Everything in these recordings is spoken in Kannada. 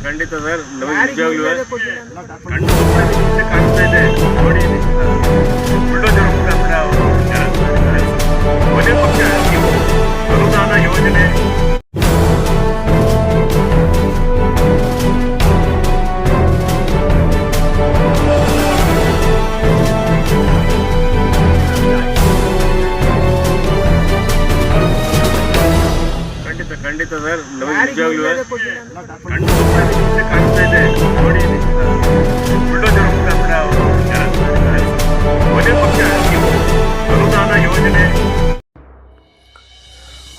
ಖಂಡಿತ ಸರ್. ನಮಗೆ ನಿಜವಾಗ್ಲೂ ಕಣ್ಣು ಕಾಣಿಸ್ತಾ ಇದೆ ನೋಡಿ. ಬುಲ್ಡೋಜರ್ ಮುಖಾಂತರ ಅವರು ಕೊನೆ ಪಕ್ಷ ನೀವು ಅನುದಾನ ಯೋಜನೆ ಖಂಡಿತ ಸರ್. ನಮಗೆ ನಿಜವಾಗ್ಲೂ ಕಣ್ಣು ಕಾಣಿಸ್ತಾ ಇದೆ ನೋಡಿ. ಬುಲ್ಡೋಜರ್ ಮುಖಾಂತರ ಅವರು ಕೊನೆ ಪಕ್ಷ ನೀವು ಅನುದಾನ ಯೋಜನೆ.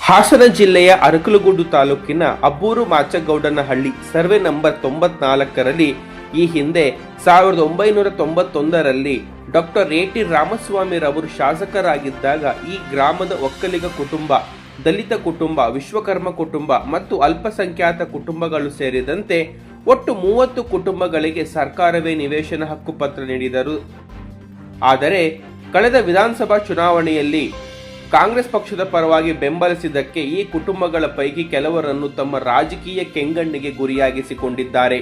ಹಾಸನ ಜಿಲ್ಲೆಯ ಅರಕಲಗೂಡು ತಾಲೂಕಿನ ಅಬ್ಬೂರು ಮಾಚಗೌಡನಹಳ್ಳಿ ಸರ್ವೆ ನಂಬರ್ 94ರಲ್ಲಿ ಈ ಹಿಂದೆ 1991ರಲ್ಲಿ ಡಾಕ್ಟರ್ ರೇಟಿ ರಾಮಸ್ವಾಮಿರವರು ಶಾಸಕರಾಗಿದ್ದಾಗ ಈ ಗ್ರಾಮದ ಒಕ್ಕಲಿಗ ಕುಟುಂಬ, ದಲಿತ ಕುಟುಂಬ, ವಿಶ್ವಕರ್ಮ ಕುಟುಂಬ ಮತ್ತು ಅಲ್ಪಸಂಖ್ಯಾತ ಕುಟುಂಬಗಳು ಸೇರಿದಂತೆ ಒಟ್ಟು 30 ಕುಟುಂಬಗಳಿಗೆ ಸರ್ಕಾರವೇ ನಿವೇಶನ ಹಕ್ಕುಪತ್ರ ನೀಡಿದರು. ಆದರೆ ಕಳೆದ ವಿಧಾನಸಭಾ ಚುನಾವಣೆಯಲ್ಲಿ ಕಾಂಗ್ರೆಸ್ ಪಕ್ಷದ ಪರವಾಗಿ ಬೆಂಬಲಿಸಿದ್ದಕ್ಕೆ ಈ ಕುಟುಂಬಗಳ ಪೈಕಿ ಕೆಲವರನ್ನು ತಮ್ಮ ರಾಜಕೀಯ ಕೆಂಗಣ್ಣಿಗೆ ಗುರಿಯಾಗಿಸಿಕೊಂಡಿದ್ದಾರೆ.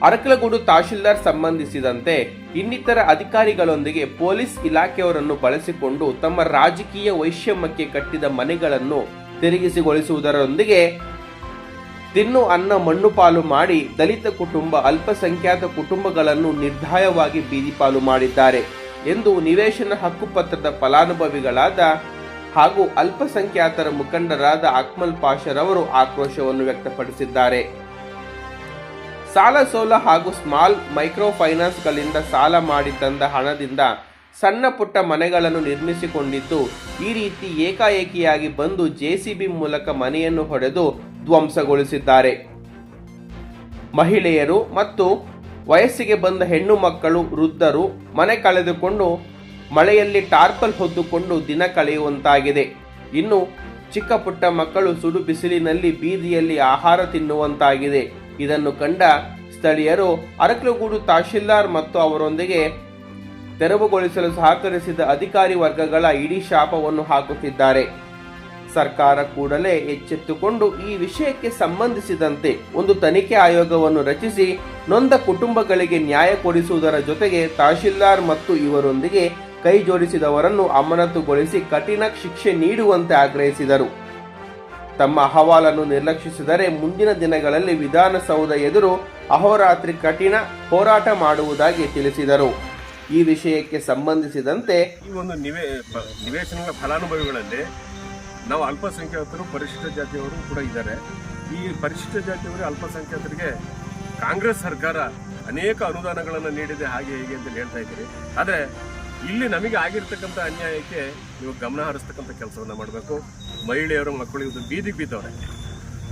ಅರಕಲಗೂಡು ತಹಶೀಲ್ದಾರ್ ಸಂಬಂಧಿಸಿದಂತೆ ಇನ್ನಿತರ ಅಧಿಕಾರಿಗಳೊಂದಿಗೆ ಪೊಲೀಸ್ ಇಲಾಖೆಯವರನ್ನು ಬಳಸಿಕೊಂಡು ತಮ್ಮ ರಾಜಕೀಯ ವೈಷಮ್ಯಕ್ಕೆ ಕಟ್ಟಿದ ಮನೆಗಳನ್ನು ತಿರುಗಿಸಿಗೊಳಿಸುವುದರೊಂದಿಗೆ ತಿನ್ನು ಅನ್ನ ಮಣ್ಣು ಪಾಲು ಮಾಡಿ ದಲಿತ ಕುಟುಂಬ, ಅಲ್ಪಸಂಖ್ಯಾತ ಕುಟುಂಬಗಳನ್ನು ನಿರ್ದಯವಾಗಿ ಬೀದಿಪಾಲು ಮಾಡಿದ್ದಾರೆ ಎಂದು ನಿವೇಶನ ಹಕ್ಕುಪತ್ರದ ಫಲಾನುಭವಿಗಳಾದ ಹಾಗೂ ಅಲ್ಪಸಂಖ್ಯಾತರ ಮುಖಂಡರಾದ ಅಕ್ಮಲ್ ಪಾಷರವರು ಆಕ್ರೋಶವನ್ನು ವ್ಯಕ್ತಪಡಿಸಿದ್ದಾರೆ. ಸಾಲ ಸೋಲ ಹಾಗೂ ಸ್ಮಾಲ್ ಮೈಕ್ರೋ ಫೈನಾನ್ಸ್ಗಳಿಂದ ಸಾಲ ಮಾಡಿ ತಂದ ಹಣದಿಂದ ಸಣ್ಣ ಪುಟ್ಟ ಮನೆಗಳನ್ನು ನಿರ್ಮಿಸಿಕೊಂಡಿದ್ದು, ಈ ರೀತಿ ಏಕಾಏಕಿಯಾಗಿ ಬಂದು ಜೆಸಿಬಿ ಮೂಲಕ ಮನೆಯನ್ನು ಹೊಡೆದು ಧ್ವಂಸಗೊಳಿಸಿದ್ದಾರೆ. ಮಹಿಳೆಯರು ಮತ್ತು ವಯಸ್ಸಿಗೆ ಬಂದ ಹೆಣ್ಣು ಮಕ್ಕಳು, ವೃದ್ಧರು ಮನೆ ಕಳೆದುಕೊಂಡು ಮಳೆಯಲ್ಲಿ ಟಾರ್ಪಲ್ ಹೊದ್ದುಕೊಂಡು ದಿನ ಕಳೆಯುವಂತಾಗಿದೆ. ಇನ್ನು ಚಿಕ್ಕ ಪುಟ್ಟ ಮಕ್ಕಳು ಸುಡು ಬಿಸಿಲಿನಲ್ಲಿ ಬೀದಿಯಲ್ಲಿ ಆಹಾರ ತಿನ್ನುವಂತಾಗಿದೆ. ಇದನ್ನು ಕಂಡ ಸ್ಥಳೀಯರು ಅರಕಲಗೂಡು ತಹಶೀಲ್ದಾರ್ ಮತ್ತು ಅವರೊಂದಿಗೆ ತೆರವುಗೊಳಿಸಲು ಸಹಕರಿಸಿದ ಅಧಿಕಾರಿ ವರ್ಗಗಳ ಇಡೀ ಶಾಪವನ್ನು ಹಾಕುತ್ತಿದ್ದಾರೆ. ಸರ್ಕಾರ ಕೂಡಲೇ ಎಚ್ಚೆತ್ತುಕೊಂಡು ಈ ವಿಷಯಕ್ಕೆ ಸಂಬಂಧಿಸಿದಂತೆ ಒಂದು ತನಿಖೆ ಆಯೋಗವನ್ನು ರಚಿಸಿ ನೊಂದ ಕುಟುಂಬಗಳಿಗೆ ನ್ಯಾಯ ಕೊಡಿಸುವುದರ ಜೊತೆಗೆ ತಹಶೀಲ್ದಾರ್ ಮತ್ತು ಇವರೊಂದಿಗೆ ಕೈ ಜೋಡಿಸಿದವರನ್ನು ಅಮಾನತುಗೊಳಿಸಿ ಕಠಿಣ ಶಿಕ್ಷೆ ನೀಡುವಂತೆ ಆಗ್ರಹಿಸಿದರು. ತಮ್ಮ ಅಹವಾಲನ್ನು ನಿರ್ಲಕ್ಷಿಸಿದರೆ ಮುಂದಿನ ದಿನಗಳಲ್ಲಿ ವಿಧಾನಸೌಧ ಎದುರು ಅಹೋರಾತ್ರಿ ಕಠಿಣ ಹೋರಾಟ ಮಾಡುವುದಾಗಿ ತಿಳಿಸಿದರು. ಈ ವಿಷಯಕ್ಕೆ ಸಂಬಂಧಿಸಿದಂತೆ ಈ ಒಂದು ನಿವೇಶನಗಳ ಫಲಾನುಭವಿಗಳಲ್ಲಿ ನಾವು ಅಲ್ಪಸಂಖ್ಯಾತರು, ಪರಿಶಿಷ್ಟ ಜಾತಿಯವರು ಕೂಡ ಇದ್ದಾರೆ. ಈ ಪರಿಶಿಷ್ಟ ಜಾತಿಯವರು ಅಲ್ಪಸಂಖ್ಯಾತರಿಗೆ ಕಾಂಗ್ರೆಸ್ ಸರ್ಕಾರ ಅನೇಕ ಅನುದಾನಗಳನ್ನು ನೀಡಿದೆ, ಹಾಗೆ ಹೀಗೆ ಅಂತ ಹೇಳ್ತಾ ಇದ್ದೀರಿ. ಆದರೆ ಇಲ್ಲಿ ನಮಗೆ ಆಗಿರ್ತಕ್ಕಂಥ ಅನ್ಯಾಯಕ್ಕೆ ನೀವು ಗಮನ ಹರಿಸ್ತಕ್ಕಂಥ ಕೆಲಸವನ್ನು ಮಾಡಬೇಕು. ಮಹಿಳೆಯರು, ಮಕ್ಕಳು ಇದು ಬೀದಿಗೆ ಬಿದ್ದವ್ರೆ.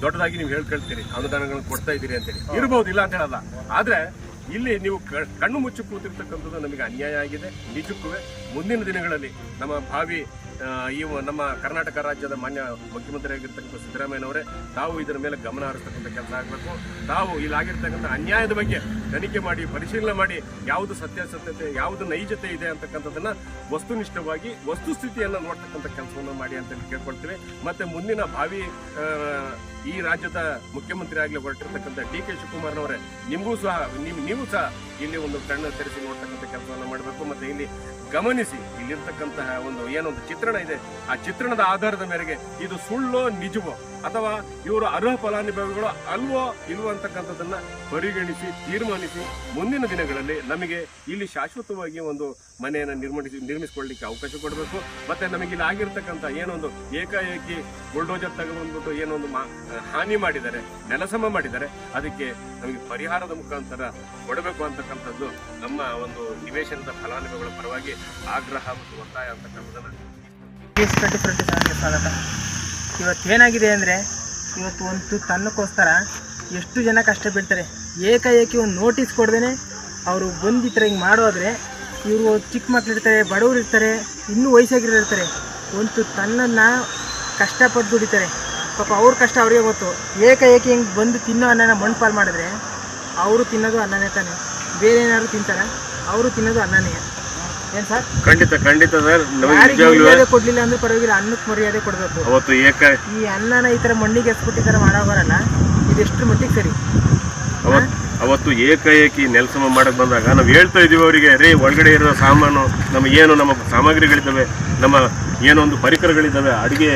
ದೊಡ್ಡದಾಗಿ ನೀವು ಹೇಳ್ಕೊಳ್ತೀರಿ ಅನುದಾನಗಳನ್ನು ಕೊಡ್ತಾ ಇದ್ದೀರಿ ಅಂತೇಳಿ, ಇರ್ಬೋದು, ಇಲ್ಲ ಅಂತ ಹೇಳಲ್ಲ. ಆದರೆ ಇಲ್ಲಿ ನೀವು ಕಣ್ಣು ಮುಚ್ಚಿ ಕೂತಿರ್ತಕ್ಕಂಥದ್ದು ನಮಗೆ ಅನ್ಯಾಯ ಆಗಿದೆ. ನಿಜಕ್ಕೂ ಮುಂದಿನ ದಿನಗಳಲ್ಲಿ ನಮ್ಮ ಭಾವಿ ನಮ್ಮ ಕರ್ನಾಟಕ ರಾಜ್ಯದ ಮಾನ್ಯ ಮುಖ್ಯಮಂತ್ರಿ ಆಗಿರ್ತಕ್ಕಂಥ ಸಿದ್ದರಾಮಯ್ಯನವರೇ ತಾವು ಇದರ ಮೇಲೆ ಗಮನ ಹರಿಸ್ತಕ್ಕಂಥ ಕೆಲಸ ಆಗಬೇಕು. ತಾವು ಇಲ್ಲಾಗಿರ್ತಕ್ಕಂಥ ಅನ್ಯಾಯದ ಬಗ್ಗೆ ತನಿಖೆ ಮಾಡಿ, ಪರಿಶೀಲನೆ ಮಾಡಿ, ಯಾವುದು ಸತ್ಯಾಸತ್ಯತೆ, ಯಾವುದು ನೈಜತೆ ಇದೆ ಅಂತಕ್ಕಂಥದ್ದನ್ನ ವಸ್ತುನಿಷ್ಠವಾಗಿ ವಸ್ತುಸ್ಥಿತಿಯನ್ನು ನೋಡ್ತಕ್ಕಂಥ ಕೆಲಸವನ್ನು ಮಾಡಿ ಅಂತ ಕೇಳ್ಕೊಳ್ತೀವಿ. ಮತ್ತೆ ಮುಂದಿನ ಭಾವಿ ಈ ರಾಜ್ಯದ ಮುಖ್ಯಮಂತ್ರಿ ಆಗಲಿ ಹೊರಟಿರ್ತಕ್ಕಂಥ ಡಿ.ಕೆ. ಶಿವಕುಮಾರ್ನವರೇ, ನೀವು ಸಹ ಇಲ್ಲಿ ಒಂದು ಕಣ್ಣು ತೆರೆಸಿ ನೋಡ್ತಕ್ಕಂಥ ಕೆಲಸವನ್ನು ಮಾಡಬೇಕು. ಮತ್ತೆ ಇಲ್ಲಿ ಗಮನಿಸಿ, ಇಲ್ಲಿರ್ತಕ್ಕಂತಹ ಏನೊಂದು ಚಿತ್ರಣ ಇದೆ, ಆ ಚಿತ್ರಣದ ಆಧಾರದ ಮೇರೆಗೆ ಇದು ಸುಳ್ಳೋ ನಿಜವೋ ಅಥವಾ ಇವರು ಅರ್ಹ ಫಲಾನುಭವಿಗಳು ಅಲ್ವೋ ಇಲ್ವೋ ಅಂತಕ್ಕಂಥದ್ದನ್ನ ಪರಿಗಣಿಸಿ ತೀರ್ಮಾನಿಸಿ ಮುಂದಿನ ದಿನಗಳಲ್ಲಿ ನಮಗೆ ಇಲ್ಲಿ ಶಾಶ್ವತವಾಗಿ ಒಂದು ಮನೆಯನ್ನು ನಿರ್ಮಿಸಿಕೊಳ್ಳಲಿಕ್ಕೆ ಅವಕಾಶ ಕೊಡಬೇಕು. ಮತ್ತೆ ನಮಗೆ ಇಲ್ಲಿ ಆಗಿರ್ತಕ್ಕಂಥ ಏನೊಂದು ಏಕಾಏಕಿ ಬುಲ್ಡೋಜರ್ ತಗೊಂಡ್ಬಿಟ್ಟು ಏನೊಂದು ಹಾನಿ ಮಾಡಿದ್ದಾರೆ, ನೆಲಸಮ ಮಾಡಿದ್ದಾರೆ, ಅದಕ್ಕೆ ನಮಗೆ ಪರಿಹಾರದ ಮುಖಾಂತರ ಕೊಡಬೇಕು ಅಂತಕ್ಕಂಥದ್ದು ನಮ್ಮ ಒಂದು ನಿವೇಶನದ ಫಲಾನುಭವಿಗಳ ಪರವಾಗಿ ಆಗ್ರಹ ಮತ್ತು ಒತ್ತಾಯ ಅಂತಕ್ಕಂಥದ್ದನ್ನ. ಸ್ವಾಗತ. ಇವತ್ತೇನಾಗಿದೆ ಅಂದರೆ, ಇವತ್ತು ಒಂದು ತನ್ನಕ್ಕೋಸ್ಕರ ಎಷ್ಟು ಜನ ಕಷ್ಟ ಬೀಳ್ತಾರೆ. ಏಕಾಏಕಿ ಒಂದು ನೋಟಿಸ್ ಕೊಡ್ದೇ ಅವರು ಬಂದು ಈ ಥರ ಹಿಂಗೆ ಮಾಡೋದ್ರೆ, ಇವರು ಚಿಕ್ಕ ಮಕ್ಕಳಿರ್ತಾರೆ, ಬಡವರು ಇರ್ತಾರೆ, ಇನ್ನೂ ವಯಸ್ಸಾಗಿರ್ತಾರೆ, ಒಂದು ತನ್ನನ್ನು ಕಷ್ಟಪಟ್ಟು ದುಡಿತಾರೆ. ಪಾಪ ಅವ್ರ ಕಷ್ಟ ಅವರಿಗೆ ಗೊತ್ತು. ಏಕಾಏಕಿ ಹಿಂಗೆ ಬಂದು ತಿನ್ನೋ ಅನ್ನನ ಮಣ್ಣು ಪಾಲು ಮಾಡಿದ್ರೆ ಅವರು ತಿನ್ನೋದು ಅನ್ನನೇ ತಾನೆ, ಬೇರೆ ಏನಾದ್ರು ತಿಂತಾರ? ಅವರು ತಿನ್ನೋದು ಅನ್ನನೇ. ಏನು ಸರ್? ಖಂಡಿತ ಸರ್. ಮರ್ಯಾದೆ ಕೊಡ್ಲಿಲ್ಲ ಅಂದ್ರೆ ಪರವಾಗಿಲ್ಲ, ಅನ್ನಕ್ಕೆ ಮರ್ಯಾದೆ ಕೊಡಬೇಕು. ಈ ಅನ್ನನ ಈ ಥರ ಮಣ್ಣಿಗೆ ಎಸ್ಬಿಟ್ಟು ಈ ಥರ ಮಾಡೋಬರಲ್ಲ. ಇದು ಎಷ್ಟರ ಮಟ್ಟಿಗೆ ಸರಿ? ಅವತ್ತು ಏಕಾಏಕಿ ನೆಲಸಮ ಮಾಡಕ್ಕೆ ಬಂದಾಗ ನಾವು ಹೇಳ್ತಾ ಇದೀವಿ ಅವರಿಗೆ, ರೇ ಒಳಗಡೆ ಇರೋ ಸಾಮಾನು ನಮ್ಮ ಸಾಮಗ್ರಿಗಳಿದ್ದಾವೆ, ನಮ್ಮ ಏನೊಂದು ಪರಿಕರಗಳಿದ್ದಾವೆ, ಅಡುಗೆ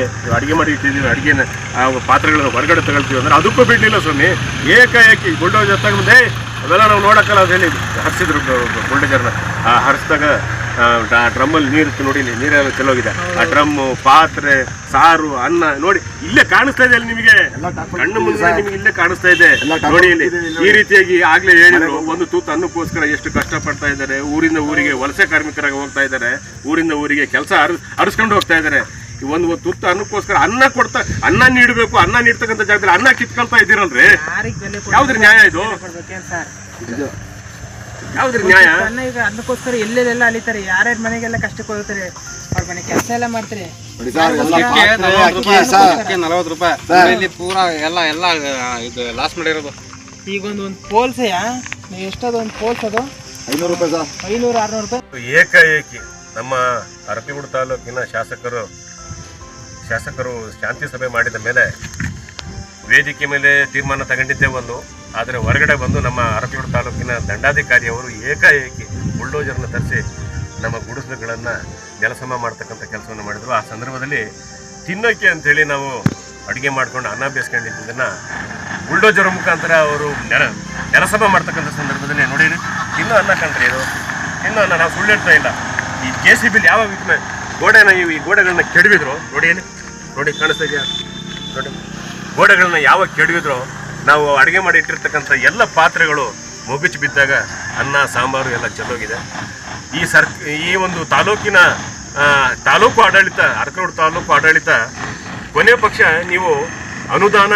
ಮಾಡಿ ಇಟ್ಟಿದ್ದೀವಿ, ಅಡುಗೆನ ಆ ಪಾತ್ರೆಗಳನ್ನ ಹೊರಗಡೆ ತಗೊಳ್ತೀವಿ ಅಂದ್ರೆ ಅದಕ್ಕೂ ಬಿಡಲಿಲ್ಲ ಸ್ವಾಮಿ. ಏಕಾಏಕಿ ಬುಲ್ಡೋಜರ್ ತಗೊಂಡೆ ಅವೆಲ್ಲ ನಾವು ನೋಡೋಕ್ಕಲ್ಲ ಅಂತ ಹೇಳಿ ಹರಿಸಿದ್ರು ಬುಲ್ಡೋಜರ್ನ. ಆ ಹರಿಸಿದಾಗ ಡ್ರಮ್ಮಲ್ಲಿ ನೀರು ನೋಡಿ, ನೀರೆಲ್ಲ ಚೆಲ್ಲೋಗಿದೆ. ಆ ಡ್ರಮ್ಮು, ಪಾತ್ರೆ, ಸಾರು, ಅನ್ನ ನೋಡಿ ಇಲ್ಲೇ ಕಾಣಿಸ್ತಾ ಇದೆ, ಅಲ್ಲಿ ನಿಮಗೆ ಕಣ್ಣು ಮುಂದೆ ನಿಮಗೆ ಇಲ್ಲೇ ಕಾಣಿಸ್ತಾ ಇದೆ ನೋಡಿ. ಇಲ್ಲಿ ಈ ರೀತಿಯಾಗಿ ಆಗ್ಲೇ ಹೇಳಿದ್ರು, ಒಂದು ತೂತು ಅನ್ನಕ್ಕೋಸ್ಕರ ಎಷ್ಟು ಕಷ್ಟ ಪಡ್ತಾ ಇದ್ದಾರೆ. ಊರಿಂದ ಊರಿಗೆ ವಲಸೆ ಕಾರ್ಮಿಕರಾಗಿ ಹೋಗ್ತಾ ಇದ್ದಾರೆ, ಊರಿಂದ ಊರಿಗೆ ಕೆಲಸ ಅರಿಸ್ಕೊಂಡು ಹೋಗ್ತಾ ಇದ್ದಾರೆ. ಒಂದು ತುತ್ತು ಅನ್ನಕ್ಕೋಸ್ಕರ ಅನ್ನ ನೀಡಬೇಕು, ಅನ್ನ ನೀಡ್ತಕ್ಕಂಥ ಜಾಗದಲ್ಲಿ ಅನ್ನ ಕಿತ್ಕೊಳ್ತಾ ಇದ್ದೀರಲ್ರಿ. ಯಾವ್ದ್ರ ನ್ಯಾಯ ಇದು? ಯಾವ್ದ್ರ ನ್ಯಾಯ? ಅನ್ನ ಈಗ ಅದಕ್ಕೋಸ್ಕರ ಎಲ್ಲೆಲ್ಲ ಅಲಿತಾರೆ, ಯಾರ್ಯಾರ ಮನೆಗೆಲ್ಲ ಕಷ್ಟಕ್ಕೆ ಹೋಗ್ತಾರೆ, ಅವ್ರ ಮನೆ ಕೆಲಸ ಎಲ್ಲ ಮಾಡ್ತಾರೆ. 40 ರೂಪಾಯಿ ಪೂರಾ ಎಲ್ಲ ಇದು ಲಾಸ್ ಮಾಡಿರೋದು. ಈಗ ಒಂದು ಪೋಲ್ಸೆಯ ಎಷ್ಟದು? ಒಂದು ಪೋಲ್ಸ್ ಅದು 500 ರೂಪಾಯಿ ಸರ್, 500-600 ರೂಪಾಯಿ. ಏಕಾಏಕಿ ನಮ್ಮ ಅರಕಲಗೂಡು ತಾಲೂಕಿನ ಶಾಸಕರು ಶಾಂತಿ ಸಭೆ ಮಾಡಿದ ಮೇಲೆ ವೇದಿಕೆ ಮೇಲೆ ತೀರ್ಮಾನ ತಗೊಂಡಿದ್ದೇ ಒಂದು, ಆದರೆ ಹೊರಗಡೆ ಬಂದು ನಮ್ಮ ಅರಕಲಗೂಡು ತಾಲೂಕಿನ ದಂಡಾಧಿಕಾರಿ ಅವರು ಏಕಾಏಕಿ ಬುಲ್ಡೋಜರ್ನ ತರಿಸಿ ನಮ್ಮ ಗುಡಿಸಲುಗಳನ್ನು ನೆಲಸಮ ಮಾಡ್ತಕ್ಕಂಥ ಕೆಲಸವನ್ನು ಮಾಡಿದ್ರು. ಆ ಸಂದರ್ಭದಲ್ಲಿ ತಿನ್ನೋಕ್ಕೆ ಅಂಥೇಳಿ ನಾವು ಅಡುಗೆ ಮಾಡ್ಕೊಂಡು ಅನ್ನ ಬೇಯಿಸ್ಕೊಂಡಿದ್ದನ್ನು ಬುಲ್ಡೋಜರ್ ಮುಖಾಂತರ ಅವರು ನೆಲಸಮ ಮಾಡ್ತಕ್ಕಂಥ ಸಂದರ್ಭದಲ್ಲಿ ನೋಡಿರಿ, ತಿನ್ನೋ ಅನ್ನ ಕಂಡ್ರಿ ಇದು, ತಿನ್ನೋ ಅನ್ನ. ನಾವು ಸುಳ್ಳು ಹೇಳ್ತಾ ಇಲ್ಲ. ಈ JCB ಯಾವ ಗೋಡೆನ ಈ ಗೋಡೆಗಳನ್ನ ಕೆಡವಿದ್ರು ನೋಡಿ ಕಾಣಿಸ್ತಾ ಇದೆಯಾ ನೋಡಿ, ಗೋಡೆಗಳನ್ನ ಯಾವಾಗ ಕೆಡವಿದ್ರು ನಾವು ಅಡುಗೆ ಮಾಡಿ ಇಟ್ಟಿರ್ತಕ್ಕಂಥ ಎಲ್ಲ ಪಾತ್ರೆಗಳು ಮುಗಿಚಿ ಬಿದ್ದಾಗ ಅನ್ನ ಸಾಂಬಾರು ಎಲ್ಲ ಚೆಲ್ಲೋಗಿದೆ. ಈ ಒಂದು ತಾಲೂಕು ಆಡಳಿತ, ಅರಕಲಗೂಡು ತಾಲೂಕು ಆಡಳಿತ ಕೊನೆ ಪಕ್ಷ ನೀವು ಅನುದಾನ